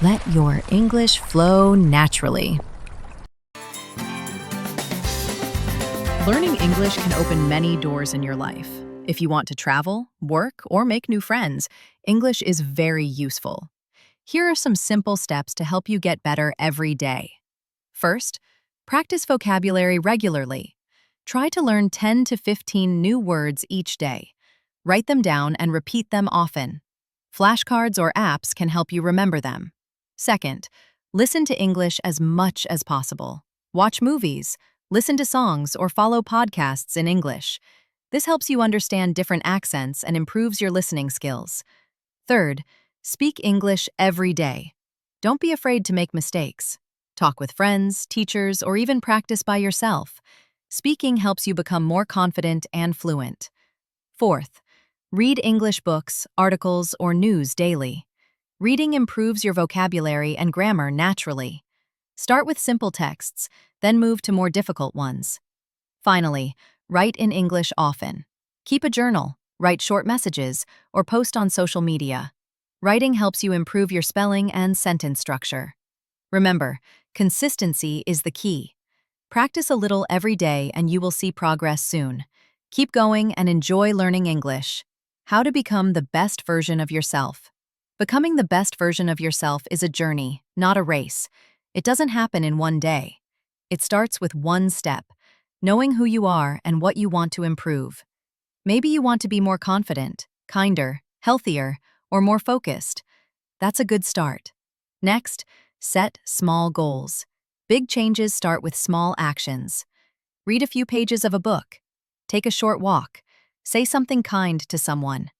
Let your English flow naturally. Learning English can open many doors in your life. If you want to travel, work, or make new friends, English is very useful. Here are some simple steps to help you get better every day. First, practice vocabulary regularly. Try to learn 10 to 15 new words each day. Write them down and repeat them often. Flashcards or apps can help you remember them. Second, listen to English as much as possible. Watch movies, listen to songs, or follow podcasts in English. This helps you understand different accents and improves your listening skills. Third, speak English every day. Don't be afraid to make mistakes. Talk with friends, teachers, or even practice by yourself. Speaking helps you become more confident and fluent. Fourth, read English books, articles, or news daily. Reading improves your vocabulary and grammar naturally. Start with simple texts, then move to more difficult ones. Finally, write in English often. Keep a journal, write short messages, or post on social media. Writing helps you improve your spelling and sentence structure. Remember, consistency is the key. Practice a little every day and you will see progress soon. Keep going and enjoy learning English. How to become the best version of yourself. Becoming the best version of yourself is a journey, not a race. It doesn't happen in one day. It starts with one step, knowing who you are and what you want to improve. Maybe you want to be more confident, kinder, healthier, or more focused. That's a good start. Next, set small goals. Big changes start with small actions. Read a few pages of a book. Take a short walk. Say something kind to someone.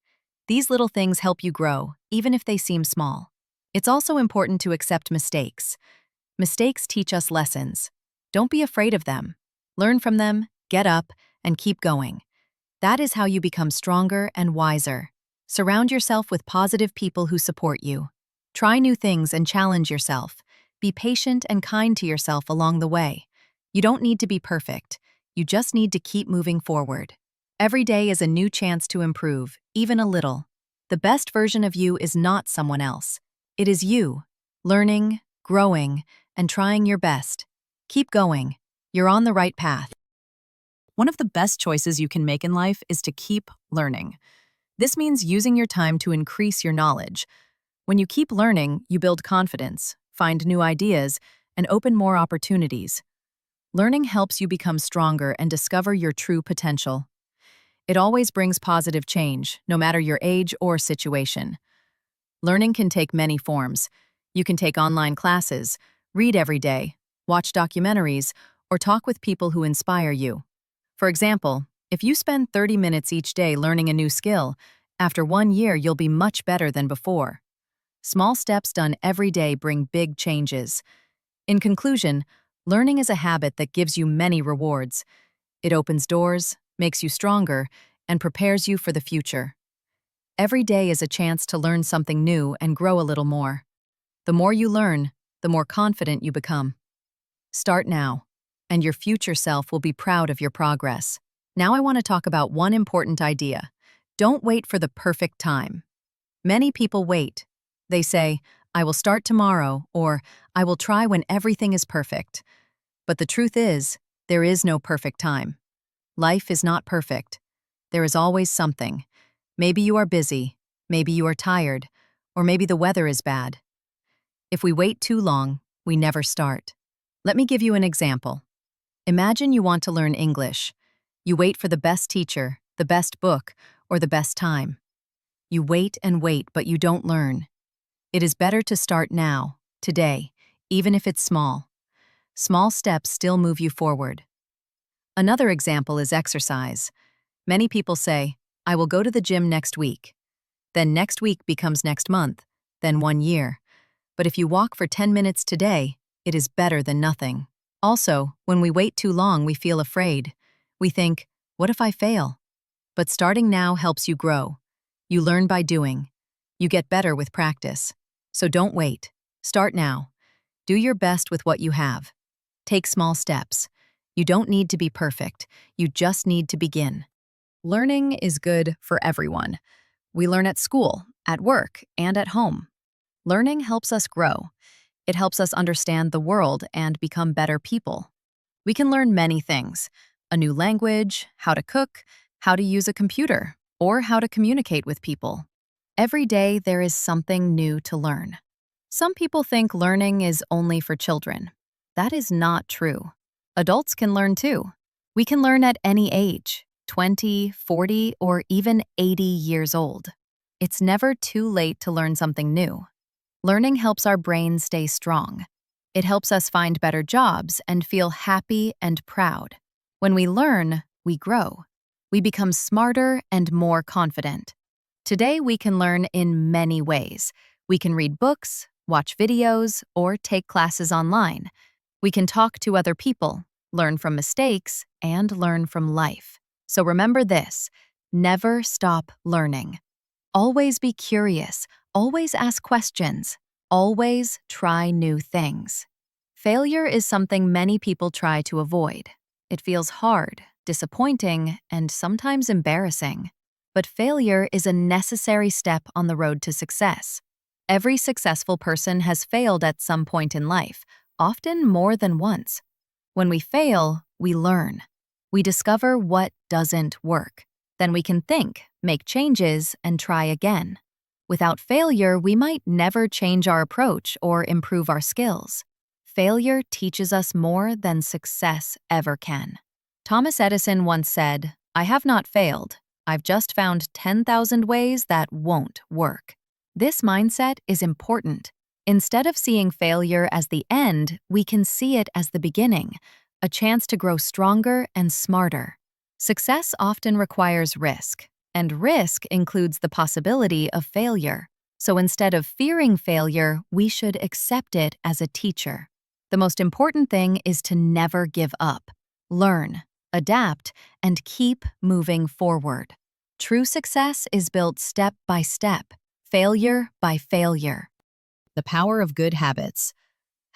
These little things help you grow, even if they seem small. It's also important to accept mistakes. Mistakes teach us lessons. Don't be afraid of them. Learn from them, get up, and keep going. That is how you become stronger and wiser. Surround yourself with positive people who support you. Try new things and challenge yourself. Be patient and kind to yourself along the way. You don't need to be perfect. You just need to keep moving forward. Every day is a new chance to improve, even a little. The best version of you is not someone else. It is you, learning, growing, and trying your best. Keep going. You're on the right path. One of the best choices you can make in life is to keep learning. This means using your time to increase your knowledge. When you keep learning, you build confidence, find new ideas, and open more opportunities. Learning helps you become stronger and discover your true potential. It always brings positive change, no matter your age or situation. Learning can take many forms. You can take online classes, read every day, watch documentaries, or talk with people who inspire you. For example, if you spend 30 minutes each day learning a new skill, after 1 year you'll be much better than before. Small steps done every day bring big changes. In conclusion, learning is a habit that gives you many rewards. It opens doors, makes you stronger, and prepares you for the future. Every day is a chance to learn something new and grow a little more. The more you learn, the more confident you become. Start now, and your future self will be proud of your progress. Now I want to talk about one important idea. Don't wait for the perfect time. Many people wait. They say, I will start tomorrow, or I will try when everything is perfect. But the truth is, there is no perfect time. Life is not perfect. There is always something. Maybe you are busy, maybe you are tired, or maybe the weather is bad. If we wait too long, we never start. Let me give you an example. Imagine you want to learn English. You wait for the best teacher, the best book, or the best time. You wait and wait, but you don't learn. It is better to start now, today, even if it's small. Small steps still move you forward. Another example is exercise. Many people say, I will go to the gym next week. Then next week becomes next month, then 1 year. But if you walk for 10 minutes today, it is better than nothing. Also, when we wait too long, we feel afraid. We think, what if I fail? But starting now helps you grow. You learn by doing. You get better with practice. So don't wait. Start now. Do your best with what you have. Take small steps. You don't need to be perfect. You just need to begin. Learning is good for everyone. We learn at school, at work, and at home. Learning helps us grow. It helps us understand the world and become better people. We can learn many things: a new language, how to cook, how to use a computer, or how to communicate with people. Every day, there is something new to learn. Some people think learning is only for children. That is not true. Adults can learn too. We can learn at any age, 20, 40, or even 80 years old. It's never too late to learn something new. Learning helps our brain stay strong. It helps us find better jobs and feel happy and proud. When we learn, we grow. We become smarter and more confident. Today, we can learn in many ways. We can read books, watch videos, or take classes online. We can talk to other people, learn from mistakes, and learn from life. So remember this: never stop learning. Always be curious, always ask questions, always try new things. Failure is something many people try to avoid. It feels hard, disappointing, and sometimes embarrassing. But failure is a necessary step on the road to success. Every successful person has failed at some point in life, often more than once. When we fail, we learn. We discover what doesn't work. Then we can think, make changes, and try again. Without failure, we might never change our approach or improve our skills. Failure teaches us more than success ever can. Thomas Edison once said, "I have not failed. I've just found 10,000 ways that won't work." This mindset is important. Instead of seeing failure as the end, we can see it as the beginning, a chance to grow stronger and smarter. Success often requires risk, and risk includes the possibility of failure. So instead of fearing failure, we should accept it as a teacher. The most important thing is to never give up. Learn, adapt, and keep moving forward. True success is built step by step, failure by failure. The power of good habits.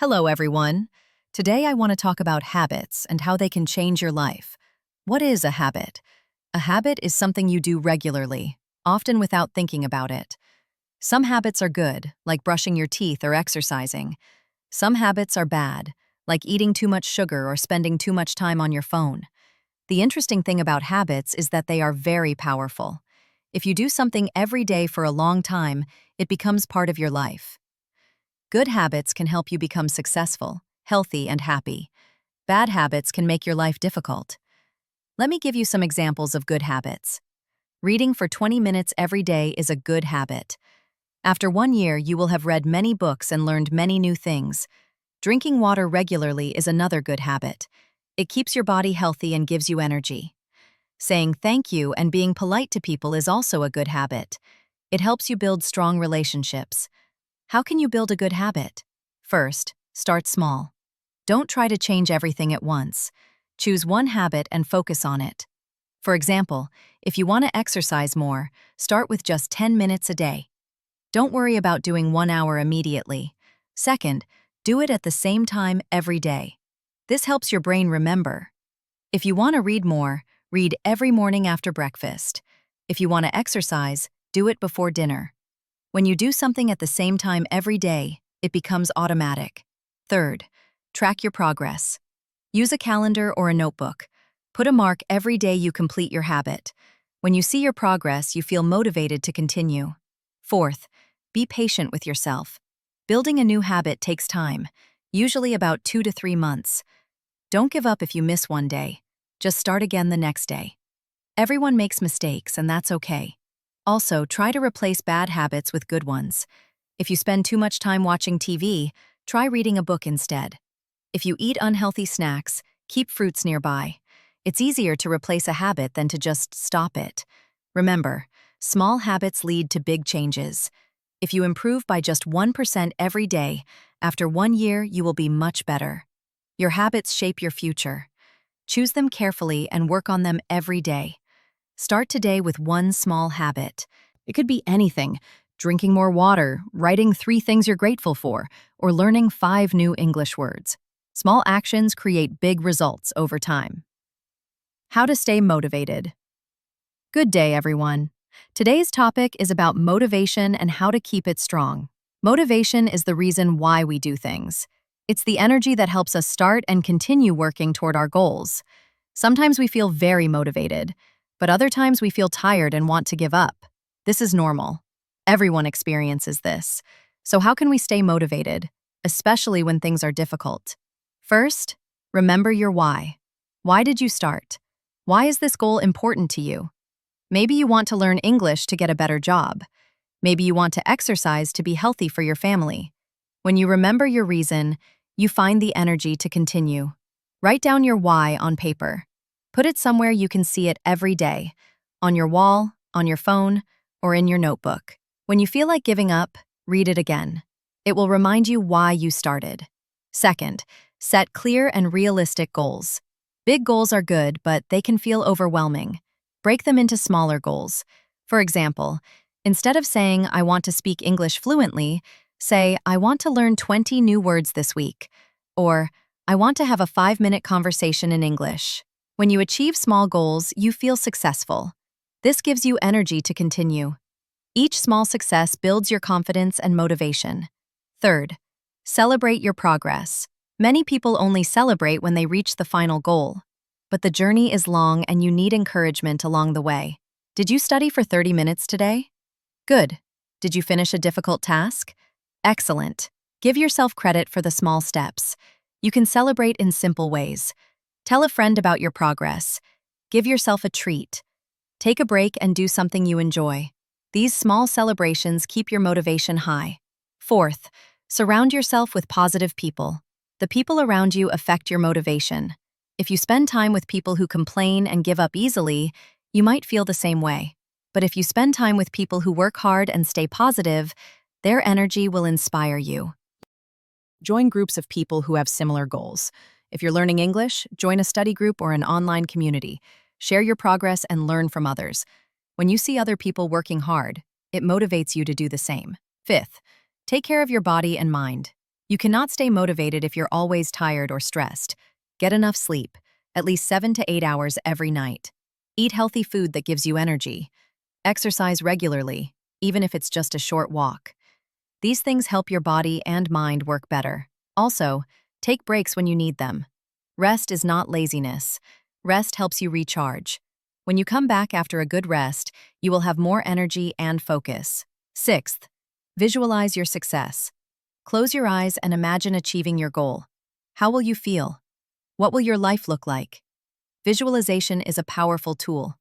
Hello, everyone. Today I want to talk about habits and how they can change your life. What is a habit? A habit is something you do regularly, often without thinking about it. Some habits are good, like brushing your teeth or exercising. Some habits are bad, like eating too much sugar or spending too much time on your phone. The interesting thing about habits is that they are very powerful. If you do something every day for a long time, it becomes part of your life. Good habits can help you become successful, healthy, and happy. Bad habits can make your life difficult. Let me give you some examples of good habits. Reading for 20 minutes every day is a good habit. After 1 year, you will have read many books and learned many new things. Drinking water regularly is another good habit. It keeps your body healthy and gives you energy. Saying thank you and being polite to people is also a good habit. It helps you build strong relationships. How can you build a good habit? First, start small. Don't try to change everything at once. Choose one habit and focus on it. For example, if you want to exercise more, start with just 10 minutes a day. Don't worry about doing 1 hour immediately. Second, do it at the same time every day. This helps your brain remember. If you want to read more, read every morning after breakfast. If you want to exercise, do it before dinner. When you do something at the same time every day, it becomes automatic. Third, track your progress. Use a calendar or a notebook. Put a mark every day you complete your habit. When you see your progress, you feel motivated to continue. Fourth, be patient with yourself. Building a new habit takes time, usually about 2 to 3 months. Don't give up if you miss one day. Just start again the next day. Everyone makes mistakes, and that's okay. Also, try to replace bad habits with good ones. If you spend too much time watching TV, try reading a book instead. If you eat unhealthy snacks, keep fruits nearby. It's easier to replace a habit than to just stop it. Remember, small habits lead to big changes. If you improve by just 1% every day, after 1 year you will be much better. Your habits shape your future. Choose them carefully and work on them every day. Start today with one small habit. It could be anything: drinking more water, writing 3 things you're grateful for, or learning 5 new English words. Small actions create big results over time. How to stay motivated. Good day, everyone. Today's topic is about motivation and how to keep it strong. Motivation is the reason why we do things. It's the energy that helps us start and continue working toward our goals. Sometimes we feel very motivated, but other times we feel tired and want to give up. This is normal. Everyone experiences this. So how can we stay motivated, especially when things are difficult? First, remember your why. Why did you start? Why is this goal important to you? Maybe you want to learn English to get a better job. Maybe you want to exercise to be healthy for your family. When you remember your reason, you find the energy to continue. Write down your why on paper. Put it somewhere you can see it every day, on your wall, on your phone, or in your notebook. When you feel like giving up, read it again. It will remind you why you started. Second, set clear and realistic goals. Big goals are good, but they can feel overwhelming. Break them into smaller goals. For example, instead of saying, I want to speak English fluently, say, I want to learn 20 new words this week. Or, I want to have a 5-minute conversation in English. When you achieve small goals, you feel successful. This gives you energy to continue. Each small success builds your confidence and motivation. Third, celebrate your progress. Many people only celebrate when they reach the final goal. But the journey is long and you need encouragement along the way. Did you study for 30 minutes today? Good. Did you finish a difficult task? Excellent. Give yourself credit for the small steps. You can celebrate in simple ways. Tell a friend about your progress. Give yourself a treat. Take a break and do something you enjoy. These small celebrations keep your motivation high. Fourth, surround yourself with positive people. The people around you affect your motivation. If you spend time with people who complain and give up easily, you might feel the same way. But if you spend time with people who work hard and stay positive, their energy will inspire you. Join groups of people who have similar goals. If you're learning English, join a study group or an online community. Share your progress and learn from others. When you see other people working hard, it motivates you to do the same. Fifth, take care of your body and mind. You cannot stay motivated if you're always tired or stressed. Get enough sleep, at least 7 to 8 hours every night. Eat healthy food that gives you energy. Exercise regularly, even if it's just a short walk. These things help your body and mind work better. Also, take breaks when you need them. Rest is not laziness. Rest helps you recharge. When you come back after a good rest, you will have more energy and focus. Sixth, visualize your success. Close your eyes and imagine achieving your goal. How will you feel? What will your life look like? Visualization is a powerful tool.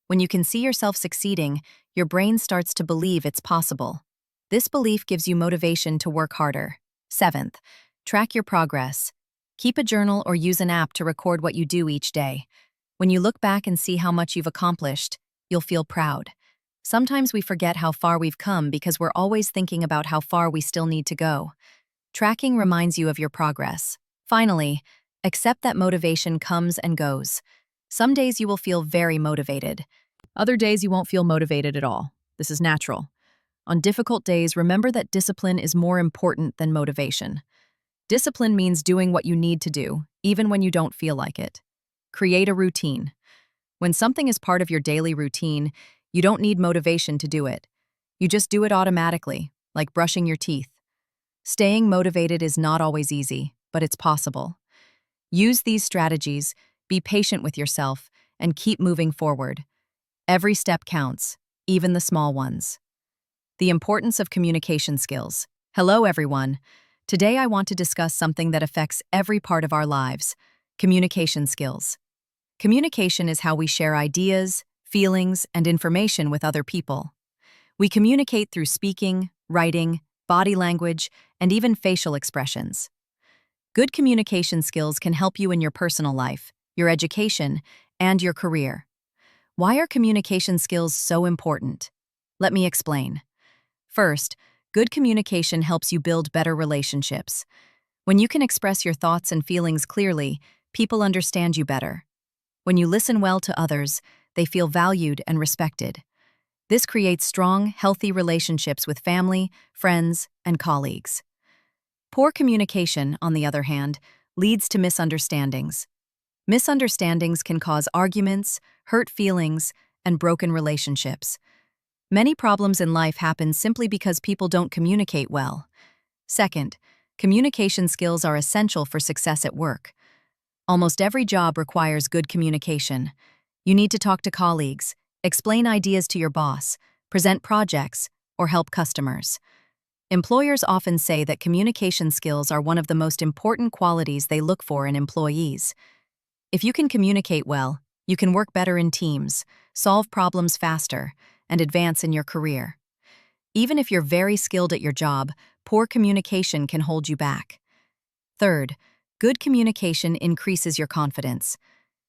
When you can see yourself succeeding, your brain starts to believe it's possible. This belief gives you motivation to work harder. Seventh, track your progress. Keep a journal or use an app to record what you do each day. When you look back and see how much you've accomplished, you'll feel proud. Sometimes we forget how far we've come because we're always thinking about how far we still need to go. Tracking reminds you of your progress. Finally, accept that motivation comes and goes. Some days you will feel very motivated. Other days you won't feel motivated at all. This is natural. On difficult days, remember that discipline is more important than motivation. Discipline means doing what you need to do, even when you don't feel like it. Create a routine. When something is part of your daily routine, you don't need motivation to do it. You just do it automatically, like brushing your teeth. Staying motivated is not always easy, but it's possible. Use these strategies, be patient with yourself, and keep moving forward. Every step counts, even the small ones. The importance of communication skills. Hello, everyone. Today I want to discuss something that affects every part of our lives: communication skills. Communication is how we share ideas, feelings, and information with other people. We communicate through speaking, writing, body language, and even facial expressions. Good communication skills can help you in your personal life, your education, and your career. Why are communication skills so important? Let me explain. First, good communication helps you build better relationships. When you can express your thoughts and feelings clearly, people understand you better. When you listen well to others, they feel valued and respected. This creates strong, healthy relationships with family, friends, and colleagues. Poor communication, on the other hand, leads to misunderstandings. Misunderstandings can cause arguments, hurt feelings, and broken relationships. Many problems in life happen simply because people don't communicate well. Second, communication skills are essential for success at work. Almost every job requires good communication. You need to talk to colleagues, explain ideas to your boss, present projects, or help customers. Employers often say that communication skills are one of the most important qualities they look for in employees. If you can communicate well, you can work better in teams, solve problems faster, and advance in your career. Even if you're very skilled at your job, poor communication can hold you back. Third, good communication increases your confidence.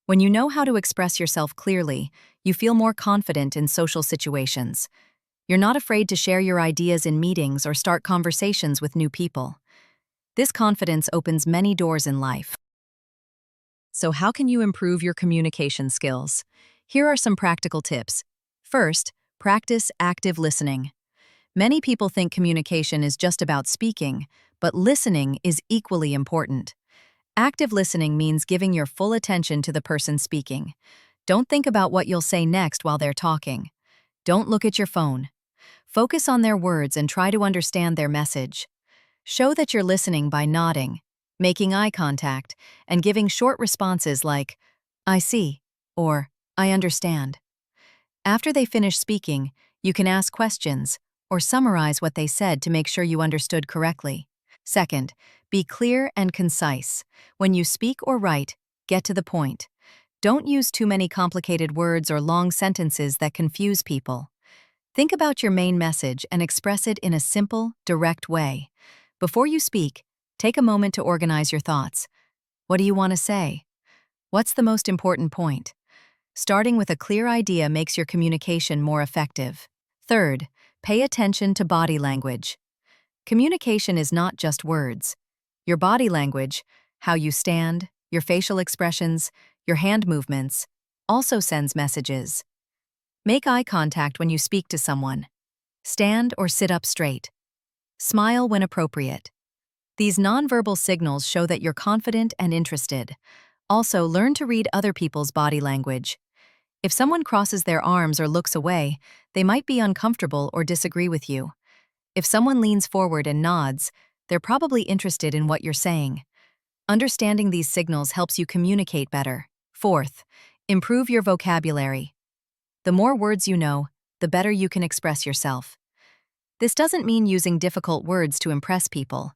When you know how to express yourself clearly, you feel more confident in social situations. You're not afraid to share your ideas in meetings or start conversations with new people. This confidence opens many doors in life. So how can you improve your communication skills? Here are some practical tips. First, practice active listening. Many people think communication is just about speaking, but listening is equally important. Active listening means giving your full attention to the person speaking. Don't think about what you'll say next while they're talking. Don't look at your phone. Focus on their words and try to understand their message. Show that you're listening by nodding, making eye contact, and giving short responses like, "I see," or "I understand." After they finish speaking, you can ask questions or summarize what they said to make sure you understood correctly. Second, be clear and concise. When you speak or write, get to the point. Don't use too many complicated words or long sentences that confuse people. Think about your main message and express it in a simple, direct way. Before you speak, take a moment to organize your thoughts. What do you want to say? What's the most important point? Starting with a clear idea makes your communication more effective. Third, pay attention to body language. Communication is not just words. Your body language, how you stand, your facial expressions, your hand movements, also sends messages. Make eye contact when you speak to someone. Stand or sit up straight. Smile when appropriate. These nonverbal signals show that you're confident and interested. Also, learn to read other people's body language. If someone crosses their arms or looks away, they might be uncomfortable or disagree with you. If someone leans forward and nods, they're probably interested in what you're saying. Understanding these signals helps you communicate better. Fourth, improve your vocabulary. The more words you know, the better you can express yourself. This doesn't mean using difficult words to impress people.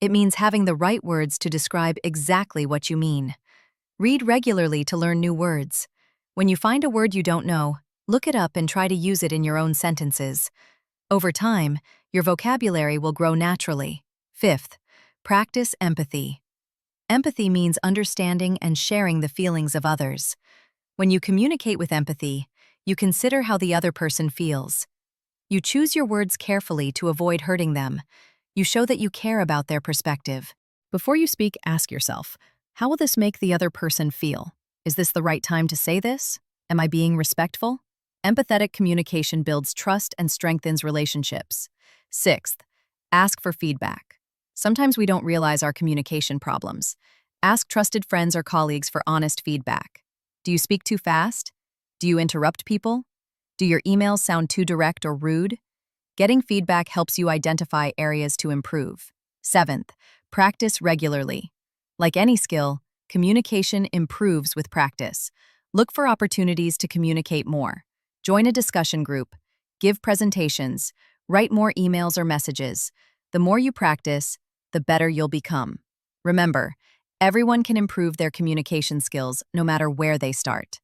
It means having the right words to describe exactly what you mean. Read regularly to learn new words. When you find a word you don't know, look it up and try to use it in your own sentences. Over time, your vocabulary will grow naturally. Fifth, practice empathy. Empathy means understanding and sharing the feelings of others. When you communicate with empathy, you consider how the other person feels. You choose your words carefully to avoid hurting them. You show that you care about their perspective. Before you speak, ask yourself, how will this make the other person feel? Is this the right time to say this? Am I being respectful? Empathetic communication builds trust and strengthens relationships. Sixth, ask for feedback. Sometimes we don't realize our communication problems. Ask trusted friends or colleagues for honest feedback. Do you speak too fast? Do you interrupt people? Do your emails sound too direct or rude? Getting feedback helps you identify areas to improve. Seventh, practice regularly. Like any skill, communication improves with practice. Look for opportunities to communicate more. Join a discussion group. Give presentations. Write more emails or messages. The more you practice, the better you'll become. Remember, everyone can improve their communication skills no matter where they start.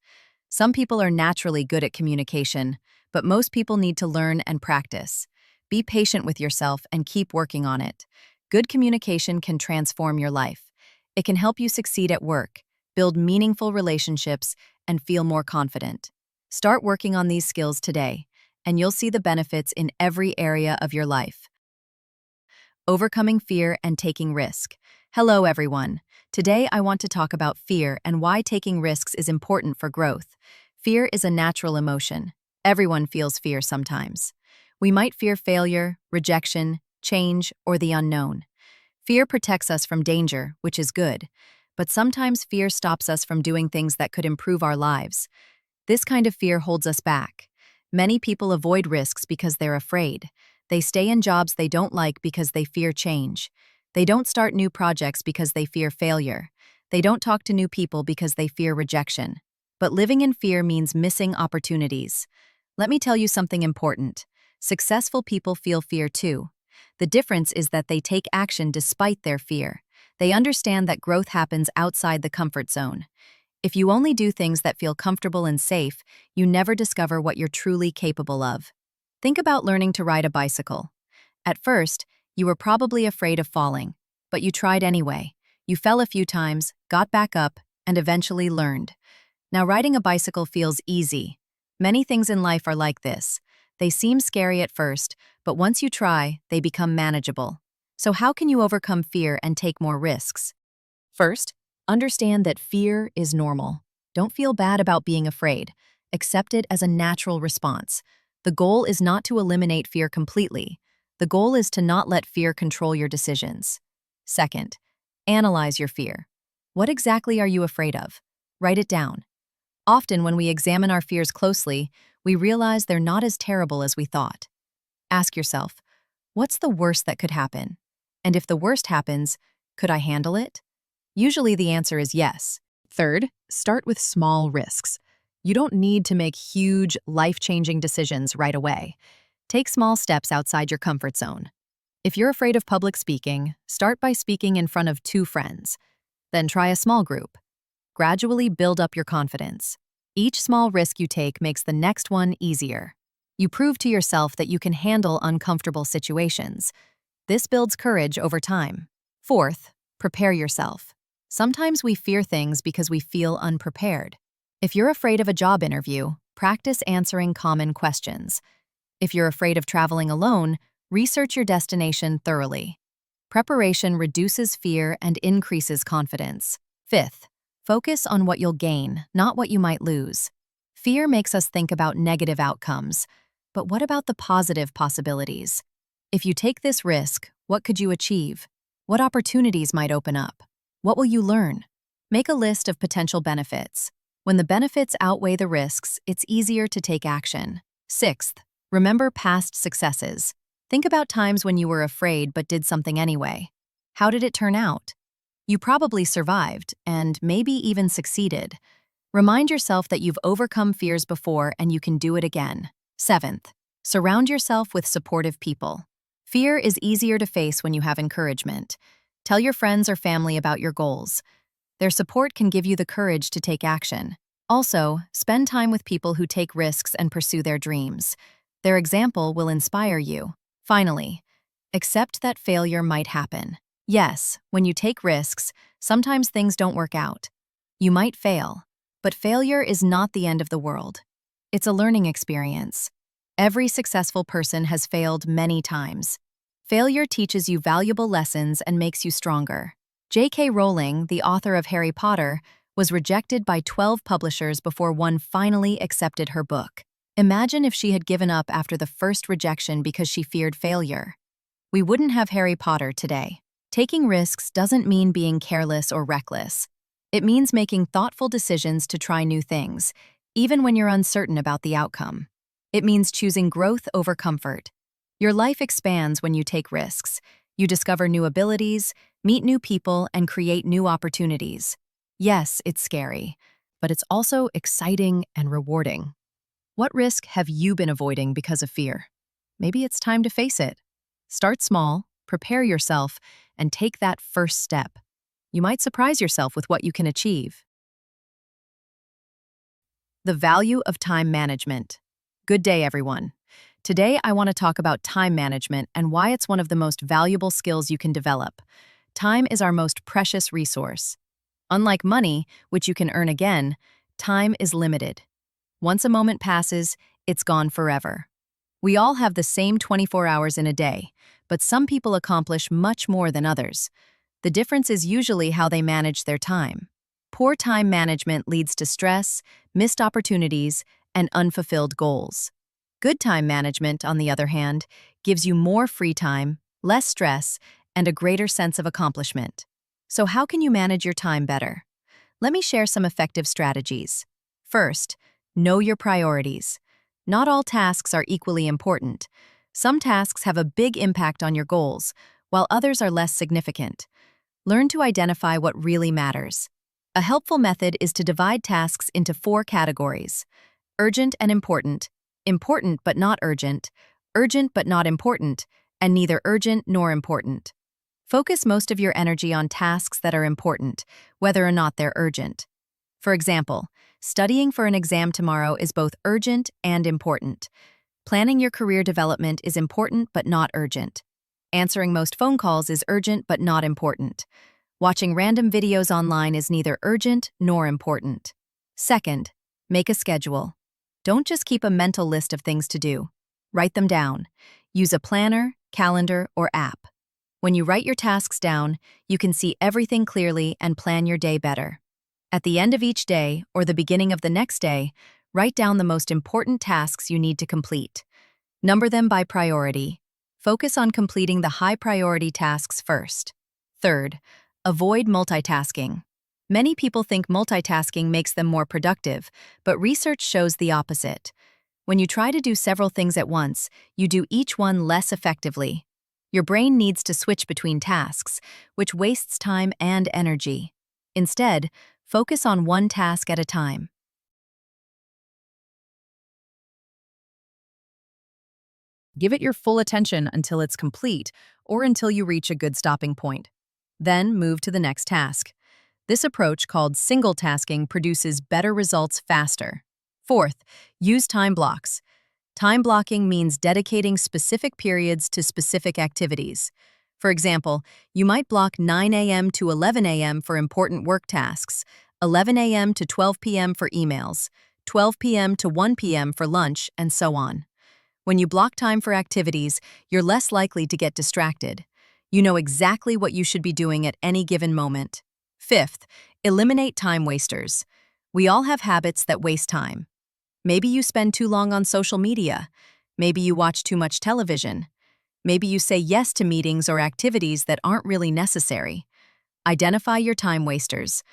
Some people are naturally good at communication, but most people need to learn and practice. Be patient with yourself and keep working on it. Good communication can transform your life. It can help you succeed at work, build meaningful relationships, and feel more confident. Start working on these skills today, and you'll see the benefits in every area of your life. Overcoming fear and taking risk. Hello, everyone. Today, I want to talk about fear and why taking risks is important for growth. Fear is a natural emotion. Everyone feels fear sometimes. We might fear failure, rejection, change, or the unknown. Fear protects us from danger, which is good, but sometimes fear stops us from doing things that could improve our lives. This kind of fear holds us back. Many people avoid risks because they're afraid. They stay in jobs they don't like because they fear change. They don't start new projects because they fear failure. They don't talk to new people because they fear rejection. But living in fear means missing opportunities. Let me tell you something important. Successful people feel fear too. The difference is that they take action despite their fear. They understand that growth happens outside the comfort zone. If you only do things that feel comfortable and safe, you never discover what you're truly capable of. Think about learning to ride a bicycle. At first, you were probably afraid of falling, but you tried anyway. You fell a few times, got back up, and eventually learned. Now, riding a bicycle feels easy. Many things in life are like this. They seem scary at first, but once you try, they become manageable. So how can you overcome fear and take more risks? First, understand that fear is normal. Don't feel bad about being afraid. Accept it as a natural response. The goal is not to eliminate fear completely. The goal is to not let fear control your decisions. Second, analyze your fear. What exactly are you afraid of? Write it down. Often, when we examine our fears closely, we realize they're not as terrible as we thought. Ask yourself, what's the worst that could happen? And if the worst happens, could I handle it? Usually the answer is yes. Third, start with small risks. You don't need to make huge, life-changing decisions right away. Take small steps outside your comfort zone. If you're afraid of public speaking, start by speaking in front of 2 friends. Then try a small group. Gradually build up your confidence. Each small risk you take makes the next one easier. You prove to yourself that you can handle uncomfortable situations. This builds courage over time. Fourth, prepare yourself. Sometimes we fear things because we feel unprepared. If you're afraid of a job interview, practice answering common questions. If you're afraid of traveling alone, research your destination thoroughly. Preparation reduces fear and increases confidence. Fifth, focus on what you'll gain, not what you might lose. Fear makes us think about negative outcomes. But what about the positive possibilities? If you take this risk, what could you achieve? What opportunities might open up? What will you learn? Make a list of potential benefits. When the benefits outweigh the risks, it's easier to take action. Sixth, remember past successes. Think about times when you were afraid but did something anyway. How did it turn out? You probably survived and maybe even succeeded. Remind yourself that you've overcome fears before and you can do it again. Seventh, surround yourself with supportive people. Fear is easier to face when you have encouragement. Tell your friends or family about your goals. Their support can give you the courage to take action. Also, spend time with people who take risks and pursue their dreams. Their example will inspire you. Finally, accept that failure might happen. Yes, when you take risks, sometimes things don't work out. You might fail, but failure is not the end of the world. It's a learning experience. Every successful person has failed many times. Failure teaches you valuable lessons and makes you stronger. J.K. Rowling, the author of Harry Potter, was rejected by 12 publishers before one finally accepted her book. Imagine if she had given up after the first rejection because she feared failure. We wouldn't have Harry Potter today. Taking risks doesn't mean being careless or reckless. It means making thoughtful decisions to try new things, even when you're uncertain about the outcome. It means choosing growth over comfort. Your life expands when you take risks. You discover new abilities, meet new people, and create new opportunities. Yes, it's scary, but it's also exciting and rewarding. What risk have you been avoiding because of fear? Maybe it's time to face it. Start small, prepare yourself, and take that first step. You might surprise yourself with what you can achieve. The value of time management. Good day, everyone. Today, I want to talk about time management and why it's one of the most valuable skills you can develop. Time is our most precious resource. Unlike money, which you can earn again, time is limited. Once a moment passes, it's gone forever. We all have the same 24 hours in a day, but some people accomplish much more than others. The difference is usually how they manage their time. Poor time management leads to stress, missed opportunities, and unfulfilled goals. Good time management, on the other hand, gives you more free time, less stress, and a greater sense of accomplishment. So how can you manage your time better? Let me share some effective strategies. First, know your priorities. Not all tasks are equally important. Some tasks have a big impact on your goals, while others are less significant. Learn to identify what really matters. A helpful method is to divide tasks into 4 categories: urgent and important but not urgent but not important, and neither urgent nor important. Focus most of your energy on tasks that are important, whether or not they're urgent. For example, studying for an exam tomorrow is both urgent and important. Planning your career development is important but not urgent. Answering most phone calls is urgent but not important. Watching random videos online is neither urgent nor important. Second, make a schedule. Don't just keep a mental list of things to do. Write them down. Use a planner, calendar, or app. When you write your tasks down, you can see everything clearly and plan your day better. At the end of each day, or the beginning of the next day, write down the most important tasks you need to complete. Number them by priority. Focus on completing the high-priority tasks first. Third, avoid multitasking. Many people think multitasking makes them more productive, but research shows the opposite. When you try to do several things at once, you do each one less effectively. Your brain needs to switch between tasks, which wastes time and energy. Instead, focus on one task at a time. Give it your full attention until it's complete or until you reach a good stopping point. Then move to the next task. This approach, called single tasking, produces better results faster. Fourth, use time blocks. Time blocking means dedicating specific periods to specific activities. For example, you might block 9 a.m. to 11 a.m. for important work tasks, 11 a.m. to 12 p.m. for emails, 12 p.m. to 1 p.m. for lunch, and so on. When you block time for activities, you're less likely to get distracted. You know exactly what you should be doing at any given moment. Fifth, eliminate time wasters. We all have habits that waste time. Maybe you spend too long on social media. Maybe you watch too much television. Maybe you say yes to meetings or activities that aren't really necessary. Identify your time wasters.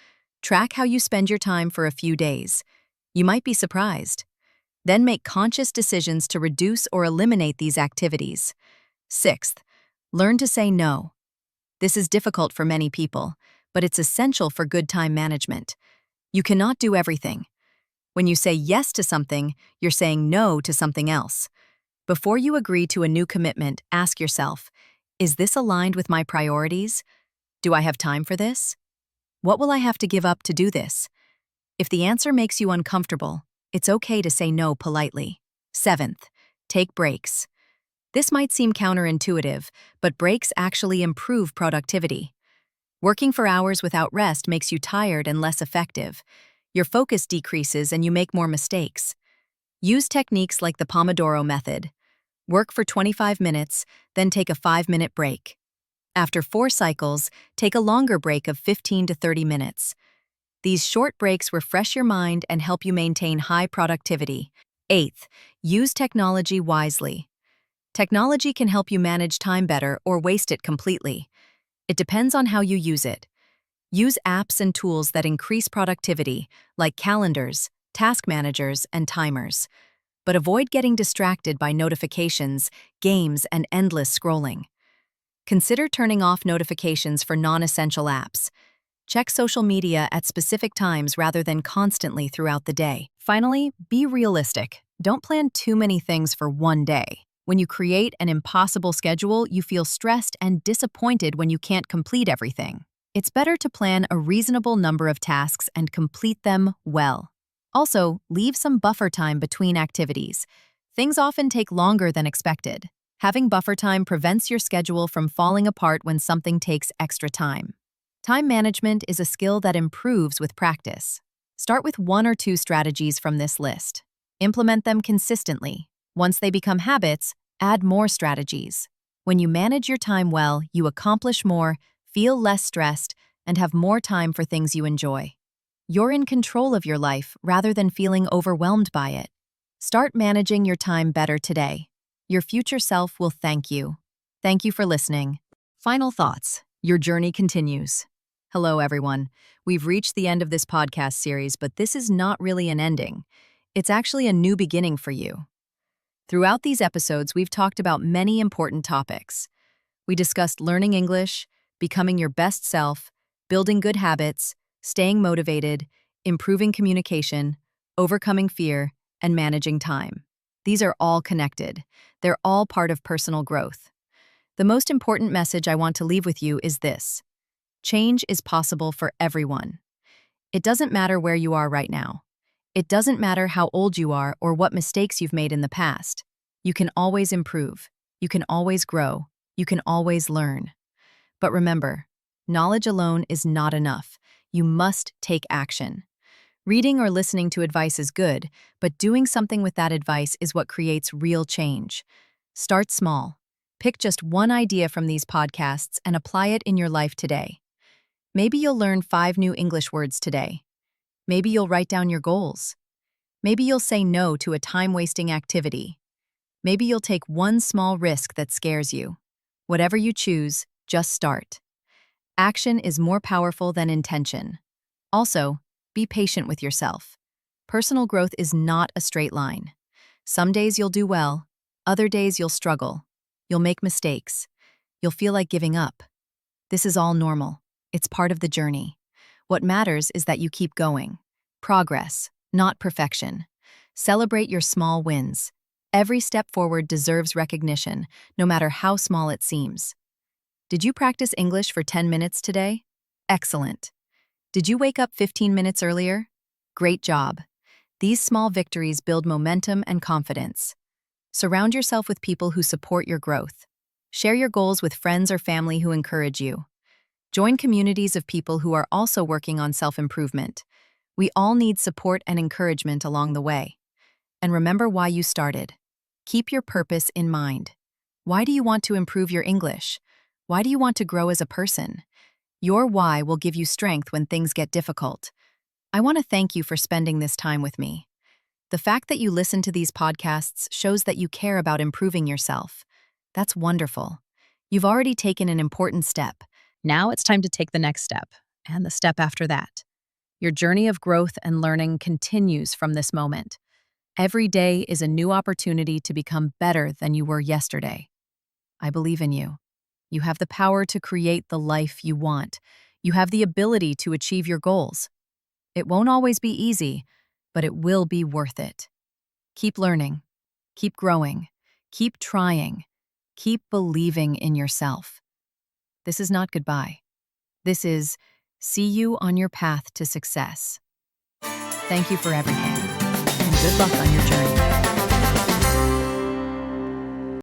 Track how you spend your time for a few days. You might be surprised. Then make conscious decisions to reduce or eliminate these activities. Sixth, learn to say no. This is difficult for many people, but it's essential for good time management. You cannot do everything. When you say yes to something, you're saying no to something else. Before you agree to a new commitment, ask yourself, is this aligned with my priorities? Do I have time for this? What will I have to give up to do this? If the answer makes you uncomfortable, it's okay to say no politely. Seventh, take breaks. This might seem counterintuitive, but breaks actually improve productivity. Working for hours without rest makes you tired and less effective. Your focus decreases and you make more mistakes. Use techniques like the Pomodoro method. Work for 25 minutes, then take a 5-minute break. After 4 cycles, take a longer break of 15 to 30 minutes. These short breaks refresh your mind and help you maintain high productivity. Eighth, use technology wisely. Technology can help you manage time better or waste it completely. It depends on how you use it. Use apps and tools that increase productivity, like calendars, task managers, and timers. But avoid getting distracted by notifications, games, and endless scrolling. Consider turning off notifications for non-essential apps. Check social media at specific times rather than constantly throughout the day. Finally, be realistic. Don't plan too many things for one day. When you create an impossible schedule, you feel stressed and disappointed when you can't complete everything. It's better to plan a reasonable number of tasks and complete them well. Also, leave some buffer time between activities. Things often take longer than expected. Having buffer time prevents your schedule from falling apart when something takes extra time. Time management is a skill that improves with practice. Start with 1 or 2 strategies from this list. Implement them consistently. Once they become habits, add more strategies. When you manage your time well, you accomplish more, feel less stressed, and have more time for things you enjoy. You're in control of your life rather than feeling overwhelmed by it. Start managing your time better today. Your future self will thank you. Thank you for listening. Final thoughts. Your journey continues. Hello, everyone. We've reached the end of this podcast series, but this is not really an ending. It's actually a new beginning for you. Throughout these episodes, we've talked about many important topics. We discussed learning English, becoming your best self, building good habits, staying motivated, improving communication, overcoming fear, and managing time. These are all connected. They're all part of personal growth. The most important message I want to leave with you is this: change is possible for everyone. It doesn't matter where you are right now. It doesn't matter how old you are or what mistakes you've made in the past. You can always improve. You can always grow. You can always learn. But remember, knowledge alone is not enough. You must take action. Reading or listening to advice is good, but doing something with that advice is what creates real change. Start small. Pick just one idea from these podcasts and apply it in your life today. Maybe you'll learn 5 new English words today. Maybe you'll write down your goals. Maybe you'll say no to a time-wasting activity. Maybe you'll take one small risk that scares you. Whatever you choose, just start. Action is more powerful than intention. Also, be patient with yourself. Personal growth is not a straight line. Some days you'll do well, other days you'll struggle. You'll make mistakes. You'll feel like giving up. This is all normal. It's part of the journey. What matters is that you keep going. Progress, not perfection. Celebrate your small wins. Every step forward deserves recognition, no matter how small it seems. Did you practice English for 10 minutes today? Excellent. Did you wake up 15 minutes earlier? Great job. These small victories build momentum and confidence. Surround yourself with people who support your growth. Share your goals with friends or family who encourage you. Join communities of people who are also working on self-improvement. We all need support and encouragement along the way. And remember why you started. Keep your purpose in mind. Why do you want to improve your English? Why do you want to grow as a person? Your why will give you strength when things get difficult. I want to thank you for spending this time with me. The fact that you listen to these podcasts shows that you care about improving yourself. That's wonderful. You've already taken an important step. Now it's time to take the next step, and the step after that. Your journey of growth and learning continues from this moment. Every day is a new opportunity to become better than you were yesterday. I believe in you. You have the power to create the life you want. You have the ability to achieve your goals. It won't always be easy, but it will be worth it. Keep learning. Keep growing. Keep trying. Keep believing in yourself. This is not goodbye. This is see you on your path to success. Thank you for everything, and good luck on your journey.